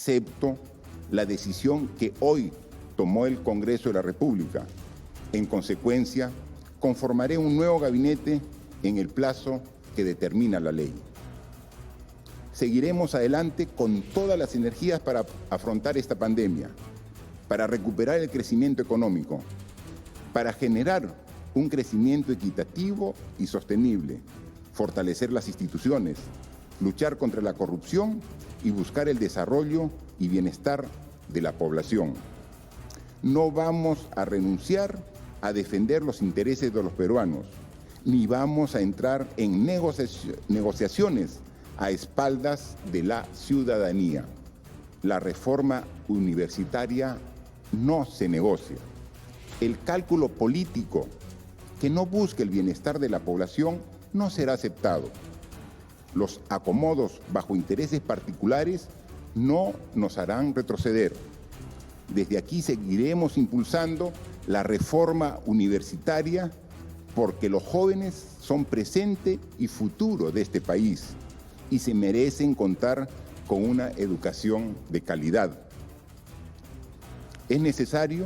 acepto la decisión que hoy tomó el Congreso de la República. En consecuencia, conformaré un nuevo gabinete en el plazo que determina la ley. Seguiremos adelante con todas las energías para afrontar esta pandemia, para recuperar el crecimiento económico, para generar un crecimiento equitativo y sostenible, fortalecer las instituciones, luchar contra la corrupción y buscar el desarrollo y bienestar de la población. No vamos a renunciar a defender los intereses de los peruanos, ni vamos a entrar en negociaciones a espaldas de la ciudadanía. La reforma universitaria no se negocia. El cálculo político que no busque el bienestar de la población no será aceptado. Los acomodos bajo intereses particulares no nos harán retroceder. Desde aquí seguiremos impulsando la reforma universitaria porque los jóvenes son presente y futuro de este país y se merecen contar con una educación de calidad. Es necesario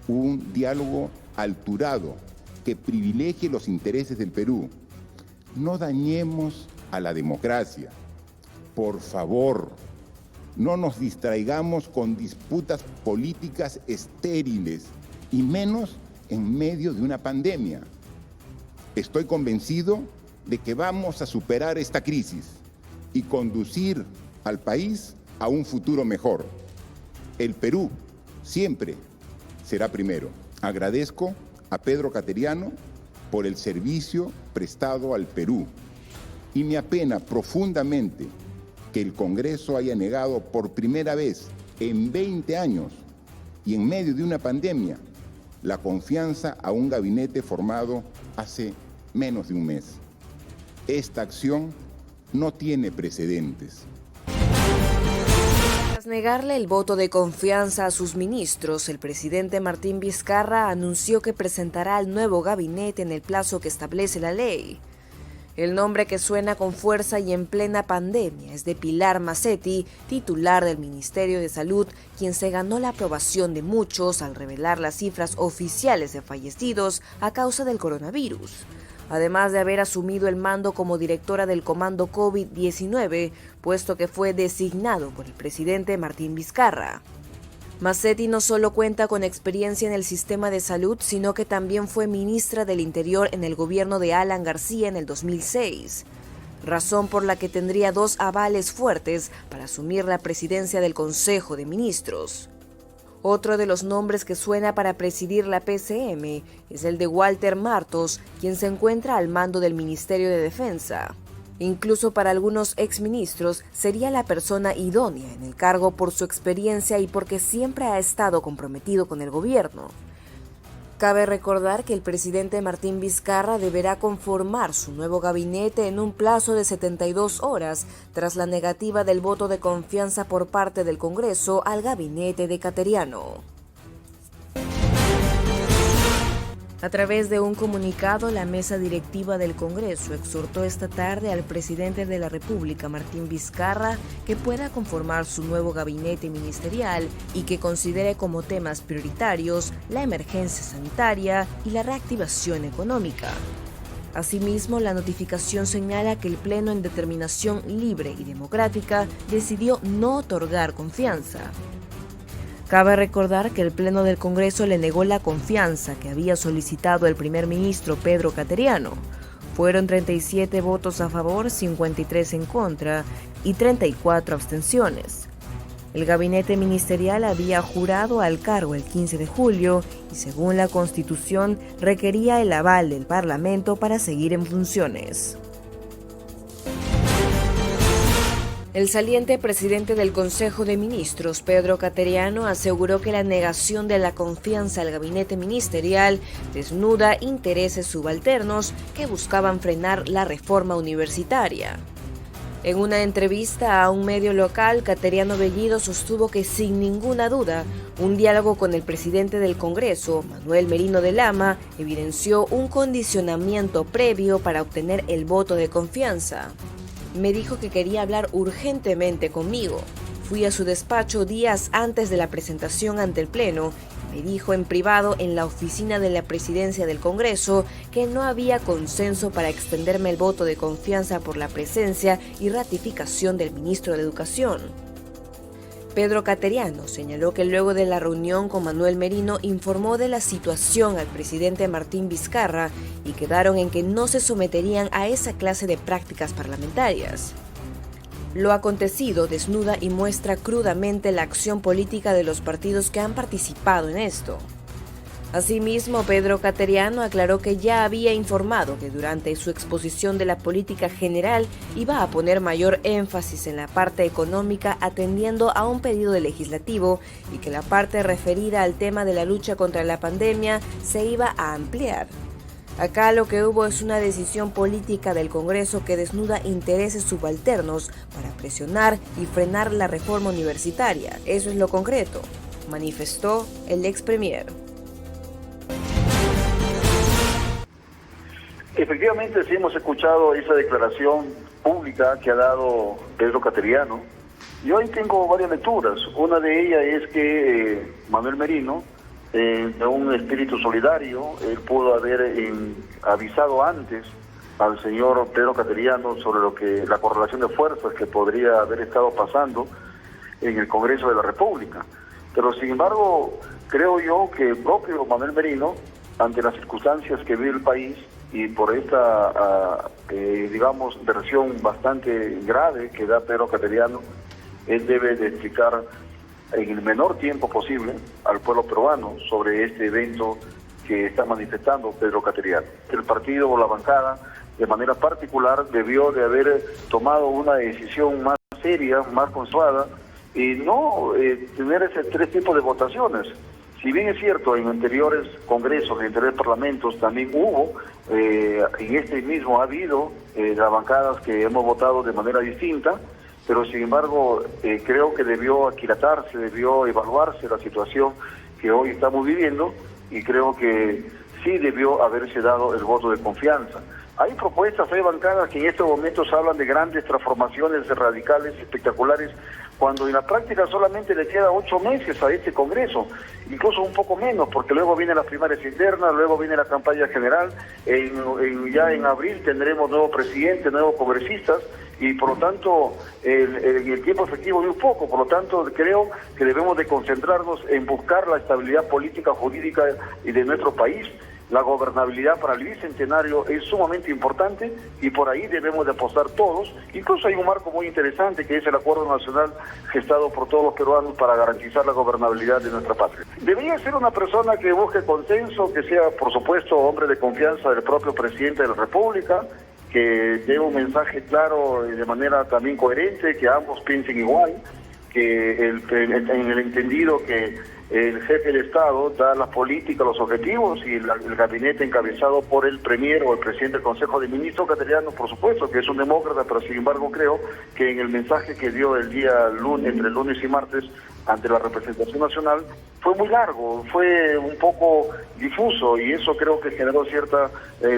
un diálogo alturado que privilegie los intereses del Perú. No dañemos a la democracia. Por favor, no nos distraigamos con disputas políticas estériles y menos en medio de una pandemia. Estoy convencido de que vamos a superar esta crisis y conducir al país a un futuro mejor. El Perú siempre será primero. Agradezco a Pedro Cateriano por el servicio prestado al Perú y me apena profundamente que el Congreso haya negado por primera vez en 20 años y en medio de una pandemia la confianza a un gabinete formado hace menos de un mes. Esta acción no tiene precedentes. Tras negarle el voto de confianza a sus ministros, el presidente Martín Vizcarra anunció que presentará al nuevo gabinete en el plazo que establece la ley. El nombre que suena con fuerza y en plena pandemia es de Pilar Mazzetti, titular del Ministerio de Salud, quien se ganó la aprobación de muchos al revelar las cifras oficiales de fallecidos a causa del coronavirus. Además de haber asumido el mando como directora del Comando COVID-19, puesto que fue designado por el presidente Martín Vizcarra. Mazzetti no solo cuenta con experiencia en el sistema de salud, sino que también fue ministra del Interior en el gobierno de Alan García en el 2006, razón por la que tendría 2 avales fuertes para asumir la presidencia del Consejo de Ministros. Otro de los nombres que suena para presidir la PCM es el de Walter Martos, quien se encuentra al mando del Ministerio de Defensa. Incluso para algunos exministros sería la persona idónea en el cargo por su experiencia y porque siempre ha estado comprometido con el gobierno. Cabe recordar que el presidente Martín Vizcarra deberá conformar su nuevo gabinete en un plazo de 72 horas tras la negativa del voto de confianza por parte del Congreso al gabinete de Cateriano. A través de un comunicado, la mesa directiva del Congreso exhortó esta tarde al presidente de la República, Martín Vizcarra, que pueda conformar su nuevo gabinete ministerial y que considere como temas prioritarios la emergencia sanitaria y la reactivación económica. Asimismo, la notificación señala que el Pleno en determinación libre y democrática decidió no otorgar confianza. Cabe recordar que el Pleno del Congreso le negó la confianza que había solicitado el primer ministro Pedro Cateriano. Fueron 37 votos a favor, 53 en contra y 34 abstenciones. El gabinete ministerial había jurado al cargo el 15 de julio y, según la Constitución, requería el aval del Parlamento para seguir en funciones. El saliente presidente del Consejo de Ministros, Pedro Cateriano, aseguró que la negación de la confianza al gabinete ministerial desnuda intereses subalternos que buscaban frenar la reforma universitaria. En una entrevista a un medio local, Cateriano Bellido sostuvo que sin ninguna duda, un diálogo con el presidente del Congreso, Manuel Merino de Lama, evidenció un condicionamiento previo para obtener el voto de confianza. Me dijo que quería hablar urgentemente conmigo. Fui a su despacho días antes de la presentación ante el Pleno. Me dijo en privado en la oficina de la Presidencia del Congreso que no había consenso para extenderme el voto de confianza por la presencia y ratificación del ministro de Educación. Pedro Cateriano señaló que luego de la reunión con Manuel Merino informó de la situación al presidente Martín Vizcarra y quedaron en que no se someterían a esa clase de prácticas parlamentarias. Lo acontecido desnuda y muestra crudamente la acción política de los partidos que han participado en esto. Asimismo, Pedro Cateriano aclaró que ya había informado que durante su exposición de la política general iba a poner mayor énfasis en la parte económica atendiendo a un pedido del legislativo y que la parte referida al tema de la lucha contra la pandemia se iba a ampliar. Acá lo que hubo es una decisión política del Congreso que desnuda intereses subalternos para presionar y frenar la reforma universitaria. Eso es lo concreto, manifestó el ex premier. Efectivamente, sí hemos escuchado esa declaración pública que ha dado Pedro Cateriano. Yo ahí tengo varias lecturas. Una de ellas es que Manuel Merino, de un espíritu solidario, él pudo haber avisado antes al señor Pedro Cateriano sobre la correlación de fuerzas que podría haber estado pasando en el Congreso de la República. Pero sin embargo, creo yo que el propio Manuel Merino, ante las circunstancias que vive el país, y por esta, digamos, versión bastante grave que da Pedro Cateriano, él debe de explicar en el menor tiempo posible al pueblo peruano sobre este evento que está manifestando Pedro Cateriano. El partido o la bancada, de manera particular, debió de haber tomado una decisión más seria, más consensuada, y no tener ese tres tipos de votaciones. Si bien es cierto, en anteriores congresos, en anteriores parlamentos también hubo, en este mismo ha habido las bancadas que hemos votado de manera distinta, pero sin embargo creo que debió aquilatarse, debió evaluarse la situación que hoy estamos viviendo y creo que sí debió haberse dado el voto de confianza. Hay propuestas, hay bancadas que en estos momentos hablan de grandes transformaciones radicales, espectaculares, cuando en la práctica solamente le queda 8 meses a este Congreso, incluso un poco menos, porque luego vienen las primarias internas, luego viene la campaña general, ya en abril tendremos nuevo presidente, nuevos congresistas, y por lo tanto el tiempo efectivo es muy poco, por lo tanto creo que debemos de concentrarnos en buscar la estabilidad política, jurídica y de nuestro país. La gobernabilidad para el bicentenario es sumamente importante y por ahí debemos de apostar todos. Incluso hay un marco muy interesante que es el Acuerdo Nacional gestado por todos los peruanos para garantizar la gobernabilidad de nuestra patria. Debería ser una persona que busque consenso, que sea, por supuesto, hombre de confianza del propio presidente de la República, que dé un mensaje claro y de manera también coherente, que ambos piensen igual, que en el entendido que el jefe de Estado da las políticas, los objetivos y el gabinete encabezado por el premier o el presidente del Consejo de Ministros, Cateriano, por supuesto, que es un demócrata, pero sin embargo creo que en el mensaje que dio el día lunes, entre lunes y martes, ante la representación nacional, fue muy largo, fue un poco difuso y eso creo que generó cierta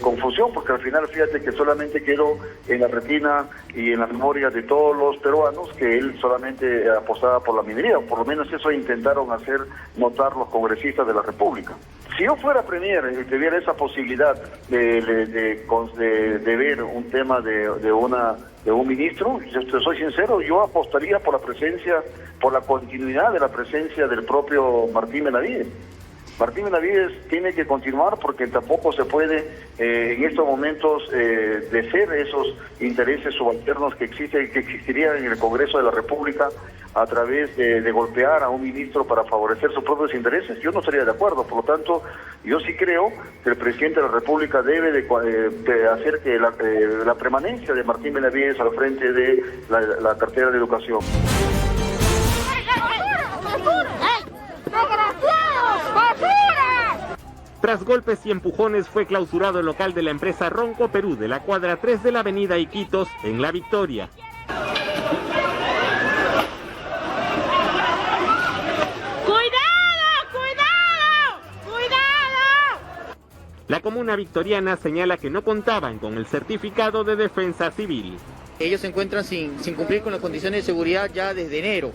confusión, porque al final fíjate que solamente quedó en la retina y en la memoria de todos los peruanos que él solamente apostaba por la minería, o por lo menos eso intentaron hacer notar los congresistas de la República. Si yo fuera premier y tuviera esa posibilidad de ver un tema de un ministro, yo soy sincero, yo apostaría por la presencia, por la continuidad de la presencia del propio Martín Benavides. Martín Benavides tiene que continuar porque tampoco se puede en estos momentos deshacer esos intereses subalternos que existirían en el Congreso de la República a través de golpear a un ministro para favorecer sus propios intereses. Yo no estaría de acuerdo, por lo tanto, yo sí creo que el presidente de la República debe de hacer que la permanencia de Martín Benavides al frente de la cartera de Educación. Tras golpes y empujones fue clausurado el local de la empresa Ronco Perú de la cuadra 3 de la avenida Iquitos en La Victoria. La comuna victoriana señala que no contaban con el certificado de defensa civil. Ellos se encuentran sin cumplir con las condiciones de seguridad ya desde enero.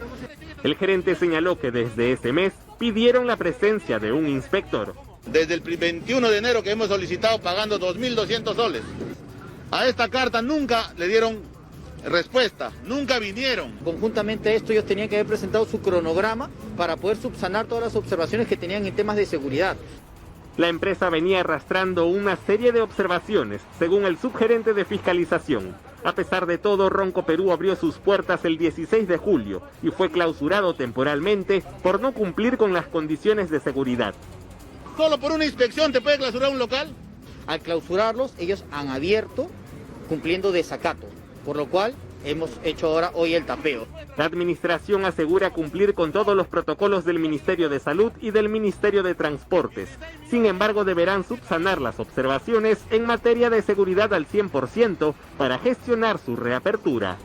El gerente señaló que desde ese mes pidieron la presencia de un inspector. Desde el 21 de enero que hemos solicitado pagando 2.200 soles. A esta carta nunca le dieron respuesta, nunca vinieron. Conjuntamente a esto ellos tenían que haber presentado su cronograma para poder subsanar todas las observaciones que tenían en temas de seguridad. La empresa venía arrastrando una serie de observaciones, según el subgerente de fiscalización. A pesar de todo, Ronco Perú abrió sus puertas el 16 de julio y fue clausurado temporalmente por no cumplir con las condiciones de seguridad. ¿Solo por una inspección te puede clausurar un local? Al clausurarlos, ellos han abierto cumpliendo desacato, por lo cual hemos hecho ahora hoy el tapeo. La administración asegura cumplir con todos los protocolos del Ministerio de Salud y del Ministerio de Transportes. Sin embargo, deberán subsanar las observaciones en materia de seguridad al 100% para gestionar su reapertura.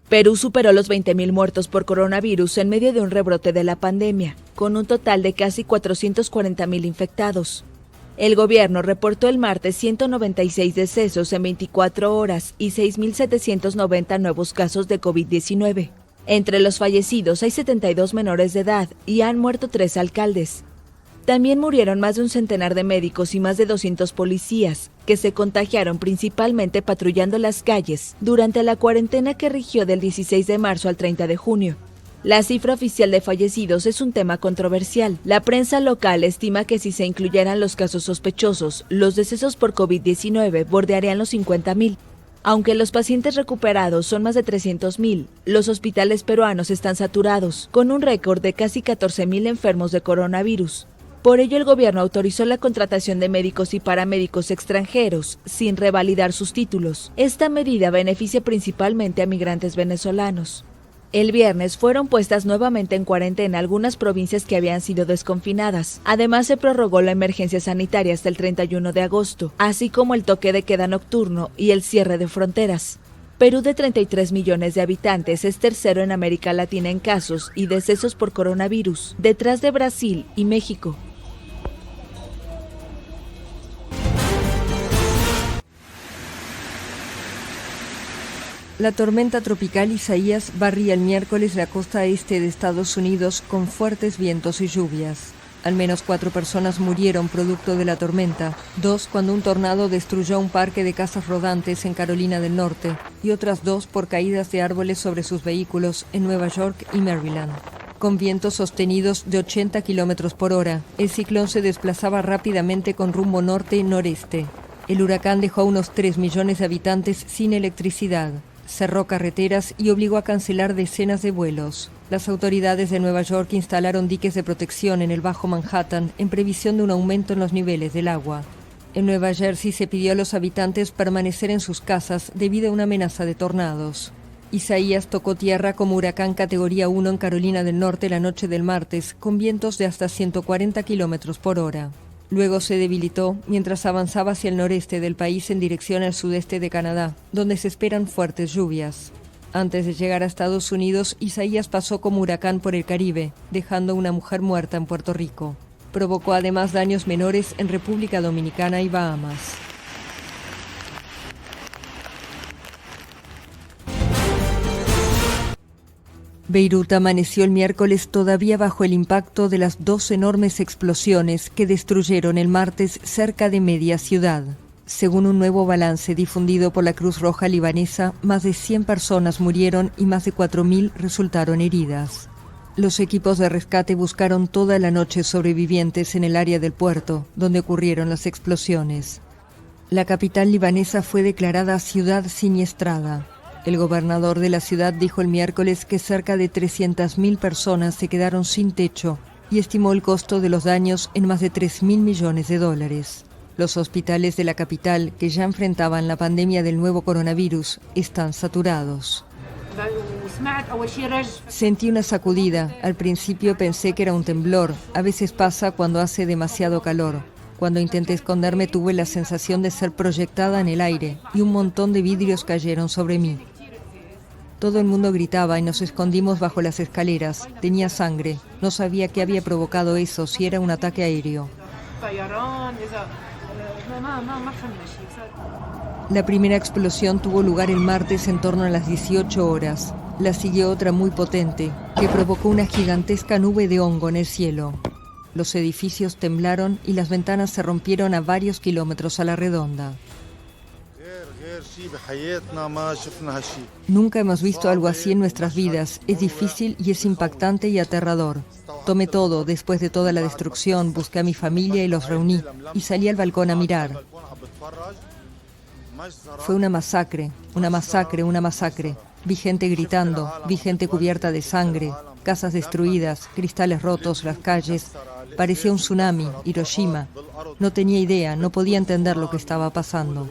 Perú superó los 20.000 muertos por coronavirus en medio de un rebrote de la pandemia, con un total de casi 440.000 infectados. El gobierno reportó el martes 196 decesos en 24 horas y 6.790 nuevos casos de COVID-19. Entre los fallecidos hay 72 menores de edad y han muerto 3 alcaldes. También murieron más de un centenar de médicos y más de 200 policías, que se contagiaron principalmente patrullando las calles durante la cuarentena que rigió del 16 de marzo al 30 de junio. La cifra oficial de fallecidos es un tema controversial. La prensa local estima que si se incluyeran los casos sospechosos, los decesos por COVID-19 bordearían los 50.000. Aunque los pacientes recuperados son más de 300.000, los hospitales peruanos están saturados, con un récord de casi 14.000 enfermos de coronavirus. Por ello, el gobierno autorizó la contratación de médicos y paramédicos extranjeros, sin revalidar sus títulos. Esta medida beneficia principalmente a migrantes venezolanos. El viernes fueron puestas nuevamente en cuarentena algunas provincias que habían sido desconfinadas. Además, se prorrogó la emergencia sanitaria hasta el 31 de agosto, así como el toque de queda nocturno y el cierre de fronteras. Perú, de 33 millones de habitantes, es tercero en América Latina en casos y decesos por coronavirus, detrás de Brasil y México. La tormenta tropical Isaías barría el miércoles la costa este de Estados Unidos con fuertes vientos y lluvias. Al menos 4 personas murieron producto de la tormenta, 2 cuando un tornado destruyó un parque de casas rodantes en Carolina del Norte y otras 2 por caídas de árboles sobre sus vehículos en Nueva York y Maryland. Con vientos sostenidos de 80 kilómetros por hora, el ciclón se desplazaba rápidamente con rumbo norte-noreste. El huracán dejó a unos 3 millones de habitantes sin electricidad. Cerró carreteras y obligó a cancelar decenas de vuelos. Las autoridades de Nueva York instalaron diques de protección en el Bajo Manhattan en previsión de un aumento en los niveles del agua. En Nueva Jersey se pidió a los habitantes permanecer en sus casas debido a una amenaza de tornados. Isaías tocó tierra como huracán categoría 1 en Carolina del Norte la noche del martes, con vientos de hasta 140 kilómetros por hora. Luego se debilitó mientras avanzaba hacia el noreste del país en dirección al sudeste de Canadá, donde se esperan fuertes lluvias. Antes de llegar a Estados Unidos, Isaías pasó como huracán por el Caribe, dejando a una mujer muerta en Puerto Rico. Provocó además daños menores en República Dominicana y Bahamas. Beirut amaneció el miércoles todavía bajo el impacto de las 2 enormes explosiones que destruyeron el martes cerca de media ciudad. Según un nuevo balance difundido por la Cruz Roja libanesa, más de 100 personas murieron y más de 4.000 resultaron heridas. Los equipos de rescate buscaron toda la noche sobrevivientes en el área del puerto, donde ocurrieron las explosiones. La capital libanesa fue declarada ciudad siniestrada. El gobernador de la ciudad dijo el miércoles que cerca de 300.000 personas se quedaron sin techo y estimó el costo de los daños en más de $3.000 millones. Los hospitales de la capital, que ya enfrentaban la pandemia del nuevo coronavirus, están saturados. Sentí una sacudida. Al principio pensé que era un temblor. A veces pasa cuando hace demasiado calor. Cuando intenté esconderme tuve la sensación de ser proyectada en el aire y un montón de vidrios cayeron sobre mí. Todo el mundo gritaba y nos escondimos bajo las escaleras. Tenía sangre. No sabía qué había provocado eso, si era un ataque aéreo. La primera explosión tuvo lugar el martes en torno a las 18 horas. La siguió otra muy potente, que provocó una gigantesca nube de hongo en el cielo. Los edificios temblaron y las ventanas se rompieron a varios kilómetros a la redonda. Nunca hemos visto algo así en nuestras vidas. Es difícil y es impactante y aterrador. Tomé todo, después de toda la destrucción, busqué a mi familia y los reuní, y salí al balcón a mirar. Fue una masacre, una masacre, una masacre. Vi gente gritando, vi gente cubierta de sangre, casas destruidas, cristales rotos, las calles. Parecía un tsunami, Hiroshima. No tenía idea, no podía entender lo que estaba pasando.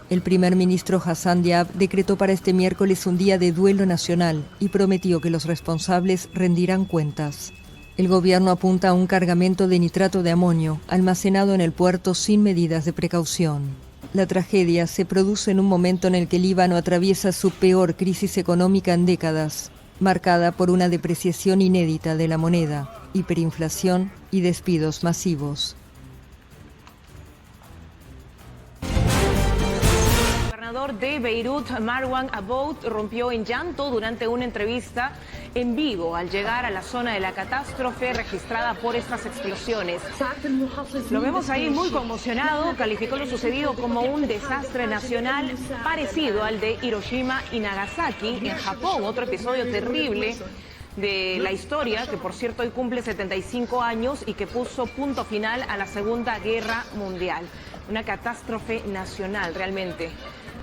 El primer ministro Hassan Diab decretó para este miércoles un día de duelo nacional y prometió que los responsables rendirán cuentas. El gobierno apunta a un cargamento de nitrato de amonio almacenado en el puerto sin medidas de precaución. La tragedia se produce en un momento en el que el Líbano atraviesa su peor crisis económica en décadas, marcada por una depreciación inédita de la moneda, hiperinflación y despidos masivos. El gobernador de Beirut, Marwan Aboud, rompió en llanto durante una entrevista en vivo al llegar a la zona de la catástrofe registrada por estas explosiones. Lo vemos ahí muy conmocionado, calificó lo sucedido como un desastre nacional parecido al de Hiroshima y Nagasaki en Japón, otro episodio terrible de la historia, que por cierto hoy cumple 75 años y que puso punto final a la Segunda Guerra Mundial. Una catástrofe nacional realmente.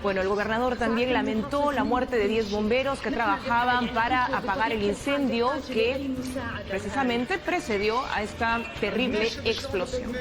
Bueno, el gobernador también lamentó la muerte de 10 bomberos que trabajaban para apagar el incendio que precisamente precedió a esta terrible explosión.